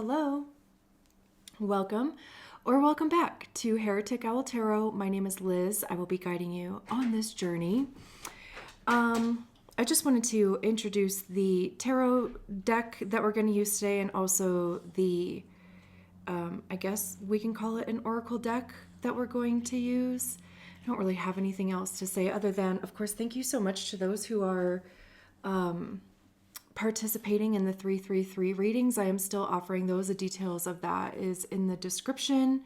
Hello, welcome or welcome back to Heretic Owl Tarot. My name is Liz. I will be guiding you on this journey. I just wanted to introduce the tarot deck that we're going to use today, and also the, I guess we can call it an oracle deck that we're going to use. I don't really have anything else to say other than, of course, thank you so much to those who are participating in the 333 readings. I am still offering those. The details of that is in the description.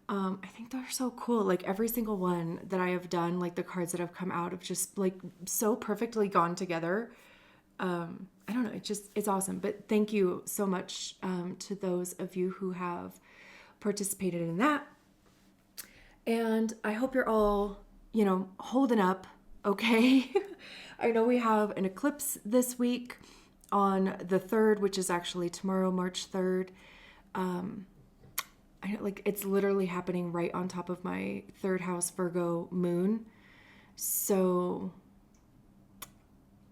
I think they're so cool. Like every single one that I have done, like the cards that have come out have just like so perfectly gone together. I don't know. It's awesome. But thank you so much to those of you who have participated in that. And I hope you're all, holding up okay. I know we have an eclipse this week on the 3rd, which is actually tomorrow, March 3rd. It's literally happening right on top of my 3rd house Virgo moon. So,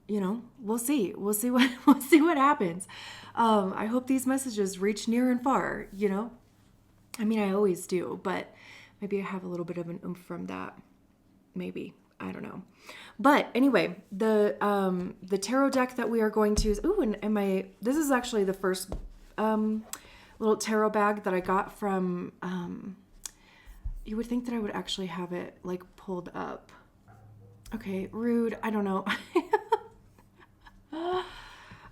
we'll see. We'll see what happens. I hope these messages reach near and far, I mean, I always do, but maybe I have a little bit of an oomph from that. Maybe. I don't know. But anyway, the tarot deck that we are going to use. Ooh, and this is actually the first little tarot bag that I got from, you would think that I would actually have it like pulled up. Okay, rude. I don't know.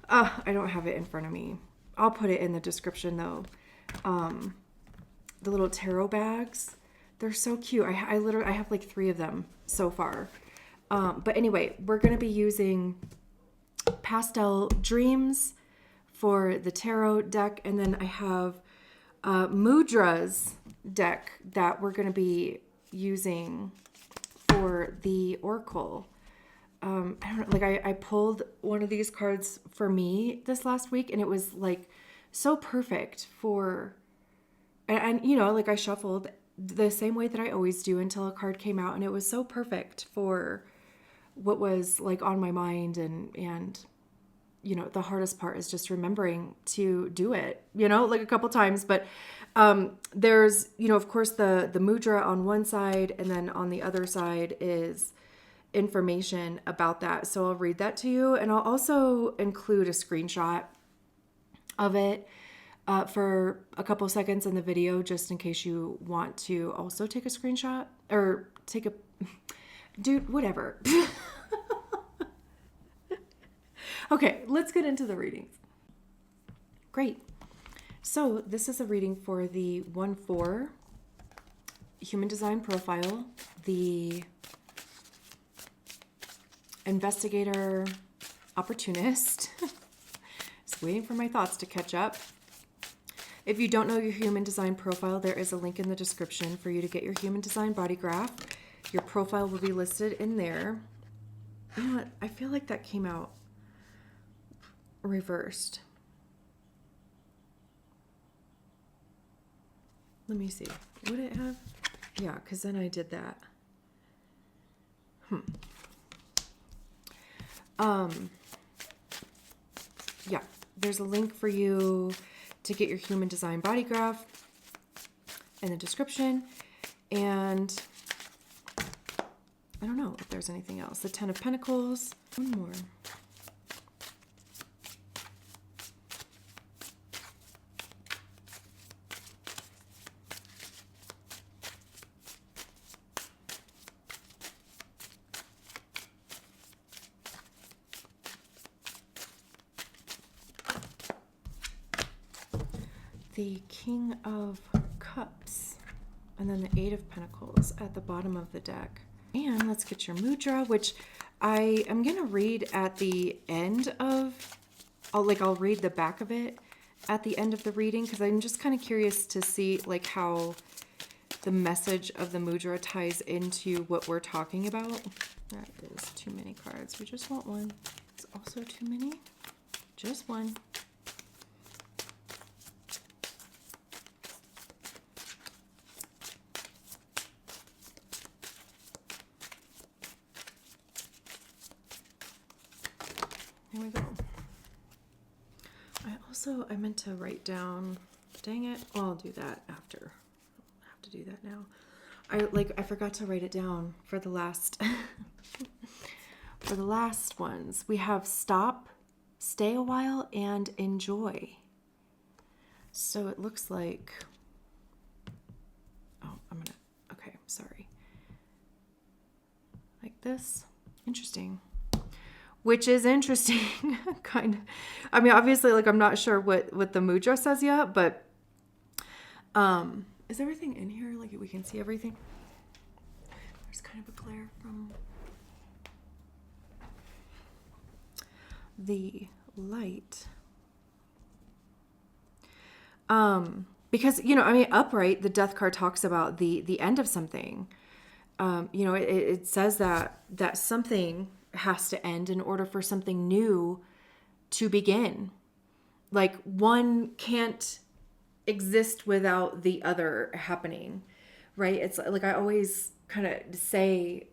I don't have it in front of me. I'll put it in the description though. The little tarot bags, they're so cute. I have like 3 of them so far. But anyway, we're going to be using Pastel Dreams for the tarot deck. And then I have Mudra's deck that we're going to be using for the oracle. I don't know, I pulled one of these cards for me this last week, and it was like so perfect for, and I shuffled the same way that I always do until a card came out, and it was so perfect for what was like on my mind, and the hardest part is just remembering to do it, like a couple times. But there's, of course, the mudra on one side, and then on the other side is information about that. So I'll read that to you, and I'll also include a screenshot of it for a couple seconds in the video, just in case you want to also take a screenshot or dude, whatever. Okay, let's get into the readings. Great. So this is a reading for the 1/4 human design profile, the investigator opportunist. Just waiting for my thoughts to catch up. If you don't know your human design profile, there is a link in the description for you to get your human design body graph. Your profile will be listed in there. You know what? I feel like that came out reversed. Let me see. Would it have? Yeah, because then I did that. Yeah, there's a link for you to get your human design body graph in the description. And I don't know if there's anything else. The 10 of Pentacles. One more. The King of Cups, and then the 8 of Pentacles at the bottom of the deck. And let's get your mudra, which I am going to read at the end of, I'll read the back of it at the end of the reading, because I'm just kind of curious to see like how the message of the mudra ties into what we're talking about. That is too many cards. We just want one. It's also too many. Just one. Here we go. I also, I meant to write down, dang it. Well, I'll do that after. I have to do that now. I forgot to write it down for the last, for the last ones. We have stop, stay a while, and enjoy. So it looks like, oh, okay, sorry. Like this. Interesting. Which is interesting, kind of. I mean, obviously, like, I'm not sure what the Mudra says yet, but is everything in here? Like, we can see everything? There's kind of a glare from the light. Because, you know, I mean, upright, the death card talks about the end of something. You know, it says that something has to end in order for something new to begin. Like, one can't exist without the other happening, right? It's like I always kind of say,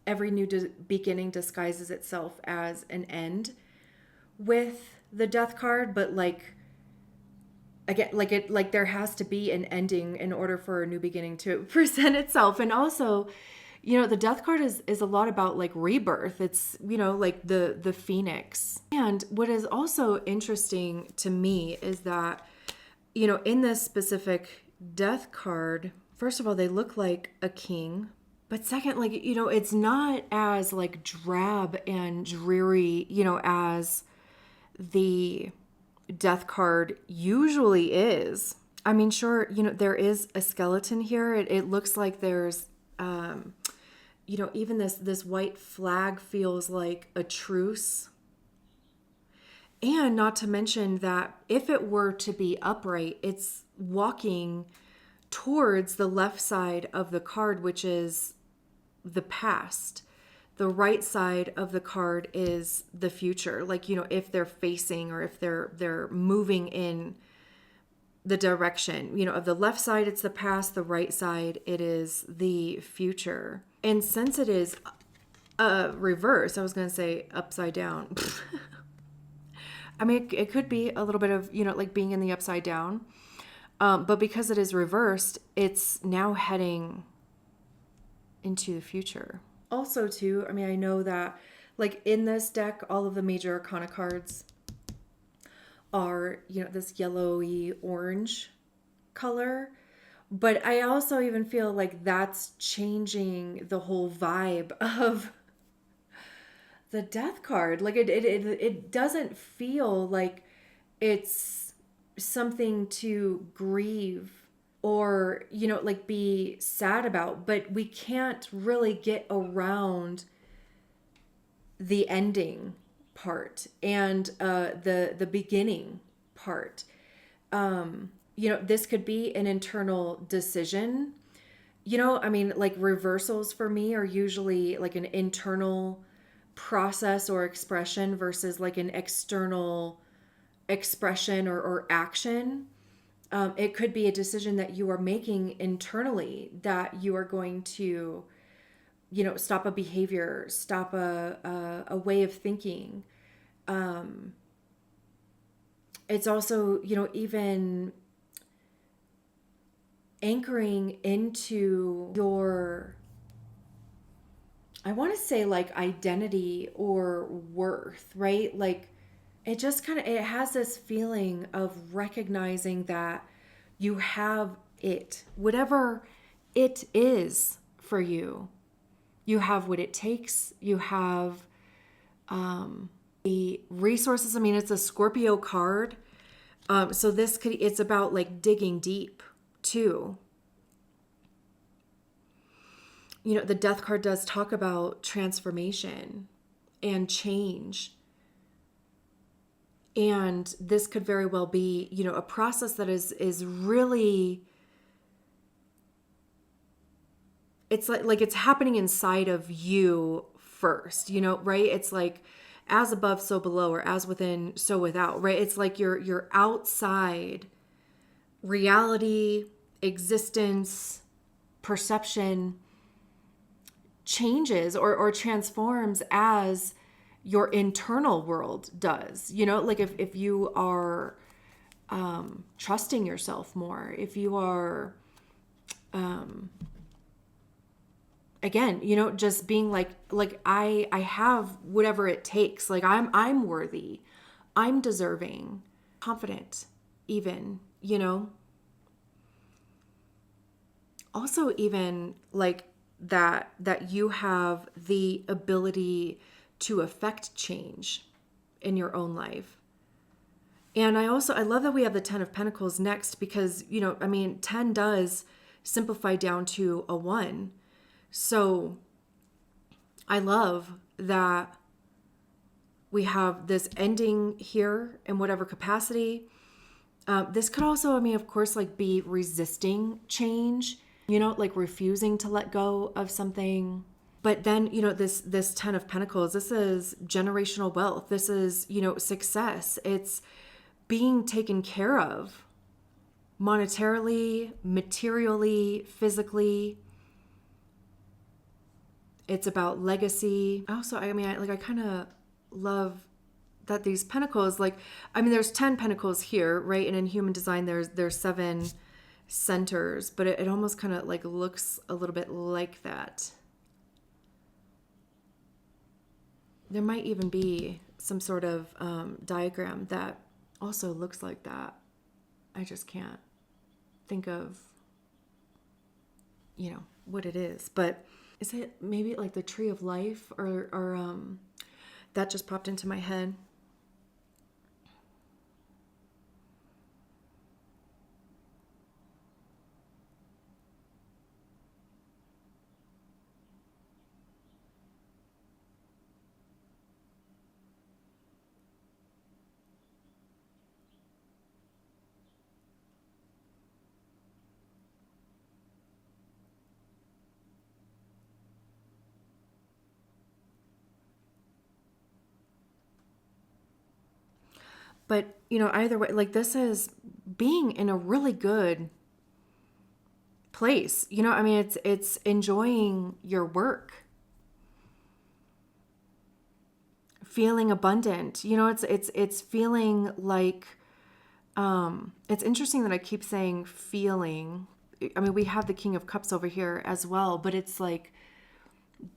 every new beginning disguises itself as an end with the death card, but like, again, like there has to be an ending in order for a new beginning to present itself. And also, you know, the death card is a lot about like rebirth. It's, you know, like the phoenix. And what is also interesting to me is that, you know, in this specific death card, first of all, they look like a king. But second, like, you know, it's not as like drab and dreary, you know, as the death card usually is. I mean, sure, you know, there is a skeleton here. It looks like there's, you know, even this white flag feels like a truce. And not to mention that if it were to be upright, it's walking towards the left side of the card, which is the past. The right side of the card is the future. Like, you know, if they're facing or if they're moving in the direction, you know, of the left side, it's the past. The right side, it is the future. And since it is reverse, I was going to say upside down. I mean, it could be a little bit of, you know, like being in the upside down. But because it is reversed, it's now heading into the future. Also, too, I mean, I know that, like, in this deck, all of the major arcana cards are, you know, this yellowy orange color. But I also even feel like that's changing the whole vibe of the death card. Like, it doesn't feel like it's something to grieve or, you know, like be sad about, but we can't really get around the ending part and the beginning part. You know, this could be an internal decision. You know, I mean, like reversals for me are usually like an internal process or expression versus like an external expression or action. It could be a decision that you are making internally that you are going to, you know, stop a behavior, stop a way of thinking. It's also, you know, even anchoring into your, I want to say like identity or worth, right? Like it just kind of, it has this feeling of recognizing that you have it, whatever it is for you. You have what it takes. You have the resources. I mean, it's a Scorpio card. So this could, it's about like digging deep too. You know, the death card does talk about transformation and change. And this could very well be, you know, a process that is really, it's like it's happening inside of you first, you know, right? It's like as above, so below, or as within, so without, right? It's like your outside reality, existence, perception changes or transforms as your internal world does. Like if you are trusting yourself more, if you are, again, just being like I have whatever it takes. Like I'm worthy, I'm deserving, confident, even, also even like that you have the ability to affect change in your own life. And I love that we have the 10 of Pentacles next, because 10 does simplify down to a 1. So I love that we have this ending here in whatever capacity. This could also, of course, like be resisting change, like refusing to let go of something. But then, this 10 of Pentacles, this is generational wealth. This is, success. It's being taken care of monetarily, materially, physically. It's about legacy. Also, I kind of love that these pentacles, there's 10 pentacles here, right? And in human design, there's 7 centers, but it almost kind of like looks a little bit like that. There might even be some sort of diagram that also looks like that. I just can't think of, what it is. But is it maybe like the tree of life, or that just popped into my head? But, either way, like this is being in a really good place. It's enjoying your work, feeling abundant. It's feeling like, it's interesting that I keep saying feeling. We have the King of Cups over here as well, but it's like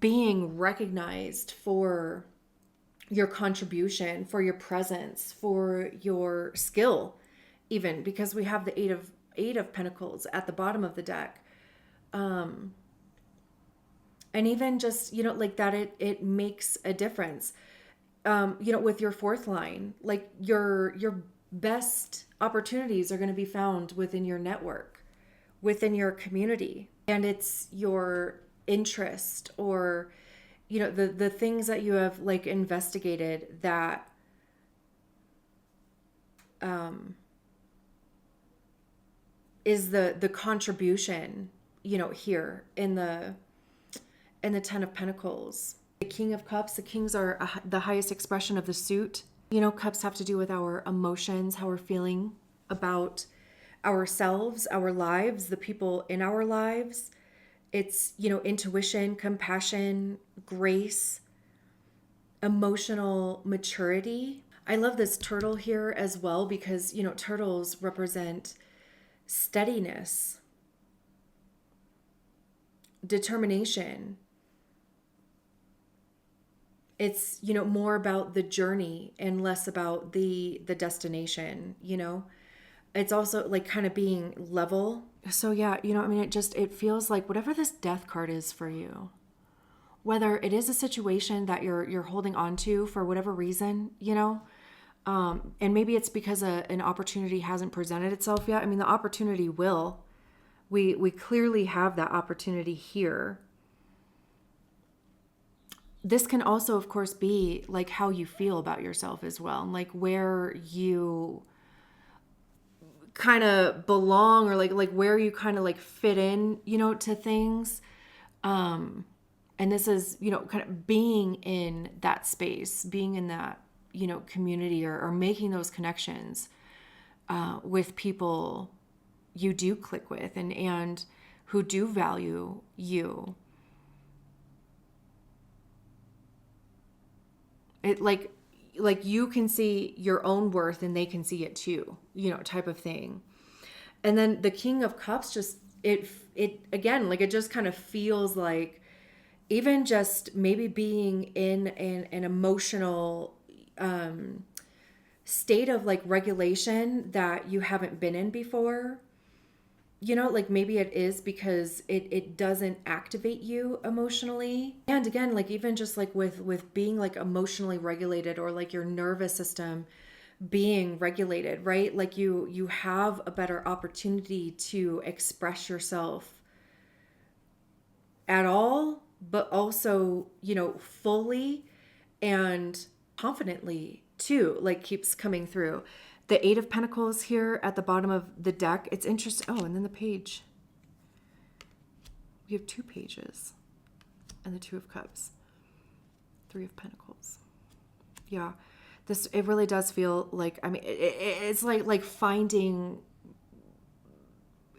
being recognized for your contribution, for your presence, for your skill, even because we have the eight of Pentacles at the bottom of the deck. And even just, like that, it makes a difference. With your 4th line, like your best opportunities are going to be found within your network, within your community. And it's your interest, or the things that you have like investigated that is the contribution, here in the 10 of Pentacles. The King of Cups, the kings are the highest expression of the suit. Cups have to do with our emotions, how we're feeling about ourselves, our lives, the people in our lives. It's, intuition, compassion, grace, emotional maturity. I love this turtle here as well, because, turtles represent steadiness, determination. It's, you about the journey and less about the destination, It's also like kind of being level. So yeah, it feels like whatever this death card is for you, whether it is a situation that you're holding on to for whatever reason, and maybe it's because an opportunity hasn't presented itself yet. The opportunity will. We clearly have that opportunity here. This can also, of course, be like how you feel about yourself as well, and like where you kind of belong, or like where you kind of like fit in, to things. And this is, kind of being in that space, being in that, community, or making those connections with people you do click with, and who do value you. It like you can see your own worth and they can see it too, type of thing. And then the King of Cups, just it again, like it just kind of feels like even just maybe being in an emotional state of like regulation that you haven't been in before. Like maybe it is because it doesn't activate you emotionally. And again, like even just like with being like emotionally regulated, or like your nervous system being regulated, right? Like you have a better opportunity to express yourself at all, but also, fully and confidently too, like keeps coming through. The Eight of Pentacles here at the bottom of the deck. It's interesting. Oh, and then the page. We have 2 pages. And the Two of Cups. 3 of Pentacles. Yeah. It really does feel like, I mean, it's like finding,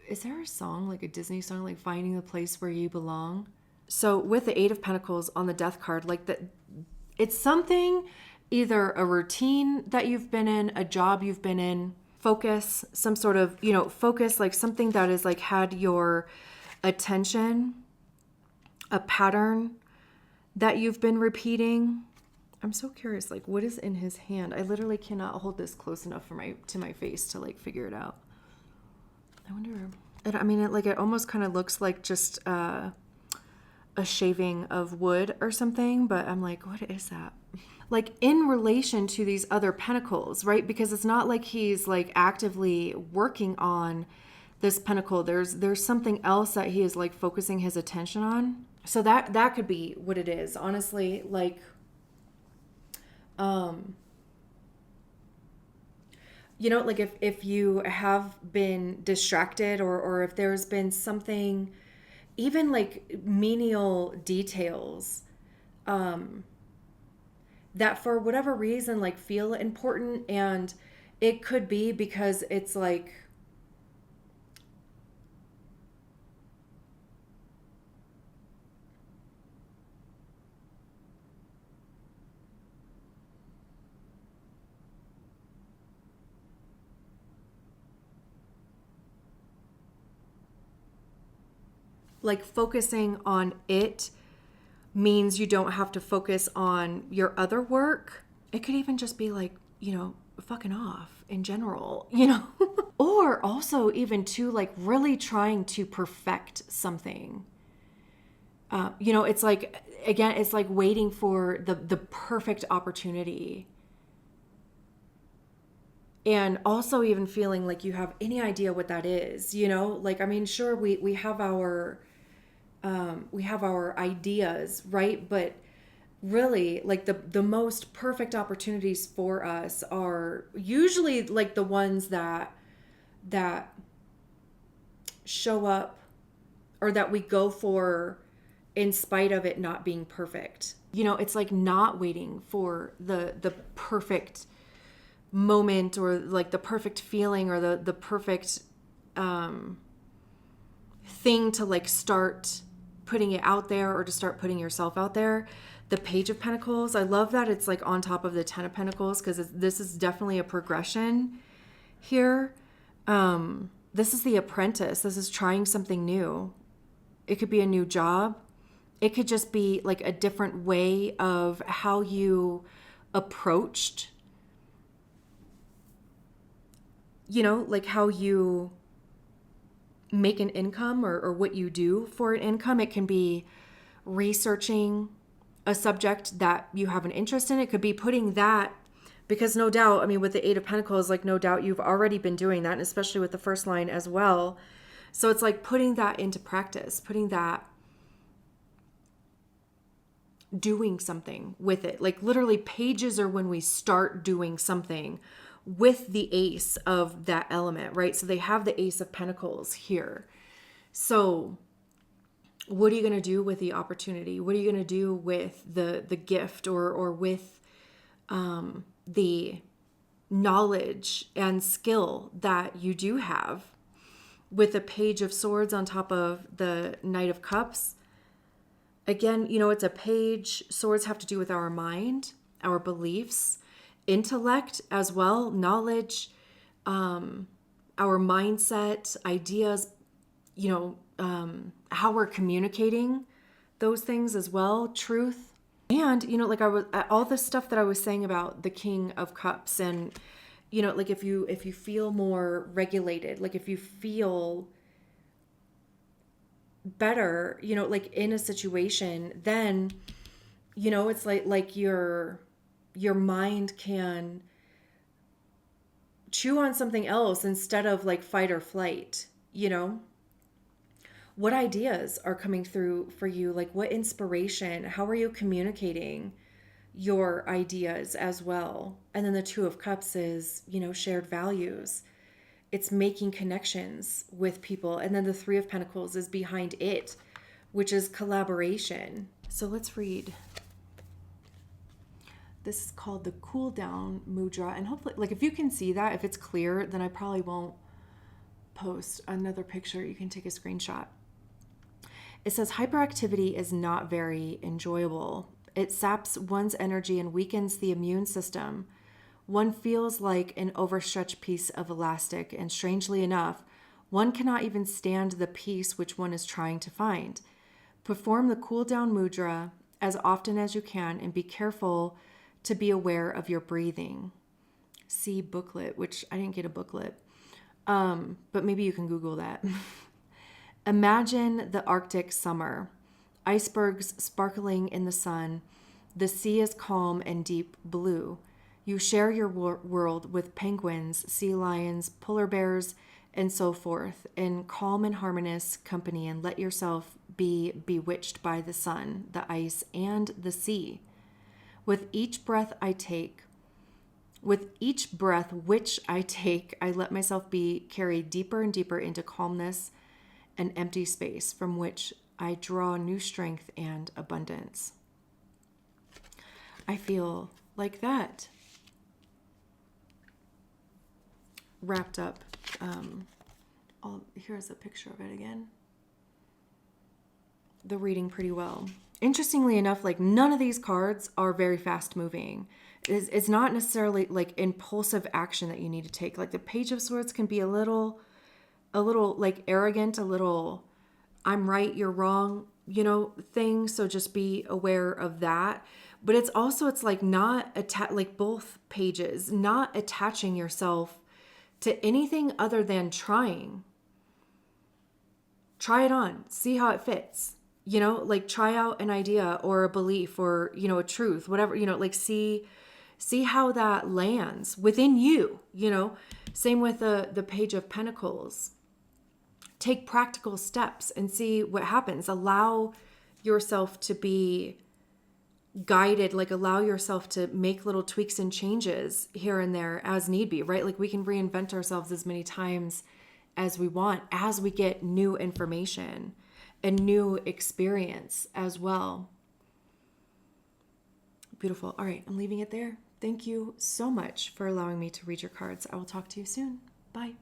is there a song, like a Disney song, like finding the place where you belong? So with the Eight of Pentacles on the Death card, like that, it's something, either a routine that you've been in, a job you've been in, focus, some sort of, focus, like something that is like had your attention, a pattern that you've been repeating. I'm so curious, like what is in his hand? I literally cannot hold this close enough to my face to like figure it out. I wonder, I mean, it almost kind of looks like just a shaving of wood or something, but I'm like, what is that? Like in relation to these other pentacles, right? Because it's not like he's like actively working on this pentacle. There's something else that he is like focusing his attention on. So that could be what it is, honestly. Like, like if you have been distracted, or if there's been something, even like menial details, that for whatever reason like feel important, and it could be because it's like focusing on it means you don't have to focus on your other work. It could even just be like, fucking off in general, or also even to like really trying to perfect something. It's like, again, it's like waiting for the perfect opportunity. And also even feeling like you have any idea what that is, like, I mean, sure, we have our ideas, right? But really, like the most perfect opportunities for us are usually like the ones that show up, or that we go for in spite of it not being perfect. It's like not waiting for the perfect moment, or like the perfect feeling, or the perfect thing to like start putting it out there, or to start putting yourself out there. The Page of Pentacles, I love that it's like on top of the Ten of Pentacles, because this is definitely a progression here. This is the Apprentice. This is trying something new. It could be a new job. It could just be like a different way of how you approached, like how you make an income, or what you do for an income. It can be researching a subject that you have an interest in. It could be putting that, because no doubt, I mean, with the Eight of Pentacles, like no doubt you've already been doing that, and especially with the first line as well. So it's like putting that into practice, putting that, doing something with it. Like literally pages are when we start doing something with the ace of that element, right? So they have the Ace of Pentacles here. So what are you going to do with the opportunity? What are you going to do with the gift, or with the knowledge and skill that you do have? With the Page of Swords on top of the Knight of Cups, again, it's a page. Swords have to do with our mind. our beliefs, intellect as well, knowledge, our mindset, ideas, how we're communicating those things as well, truth. And, like all the stuff that I was saying about the King of Cups and, like if you feel more regulated, like if you feel better, like in a situation, then, it's like your mind can chew on something else instead of like fight or flight, What ideas are coming through for you? Like what inspiration? How are you communicating your ideas as well? And then the Two of Cups is, shared values. It's making connections with people. And then the Three of Pentacles is behind it, which is collaboration. So let's read. This is called the Cool Down Mudra. And hopefully, like if you can see that, if it's clear, then I probably won't post another picture. You can take a screenshot. It says hyperactivity is not very enjoyable. It saps one's energy and weakens the immune system. One feels like an overstretched piece of elastic, and strangely enough, one cannot even stand the peace which one is trying to find. Perform the cool down mudra as often as you can and be careful to be aware of your breathing. See booklet, which I didn't get a booklet, but maybe you can Google that. Imagine the Arctic summer, icebergs sparkling in the sun. The sea is calm and deep blue. You share your world with penguins, sea lions, polar bears, and so forth, in calm and harmonious company, and let yourself be bewitched by the sun, the ice, and the sea. With each breath which I take, I let myself be carried deeper and deeper into calmness and empty space from which I draw new strength and abundance. I feel like that. Wrapped up. Here's a picture of it again. The reading pretty well. Interestingly enough, like none of these cards are very fast moving. It's not necessarily like impulsive action that you need to take. Like the Page of Swords can be a little like arrogant, a little I'm right, you're wrong, thing. So just be aware of that. But it's like not like both pages, not attaching yourself to anything other than trying. Try it on, see how it fits. Like try out an idea or a belief or, a truth, whatever, like see how that lands within you, Same with the Page of Pentacles. Take practical steps and see what happens. Allow yourself to be guided, like allow yourself to make little tweaks and changes here and there as need be, right? Like we can reinvent ourselves as many times as we want as we get new information and new experience as well. Beautiful. All right, I'm leaving it there. Thank you so much for allowing me to read your cards. I will talk to you soon. Bye.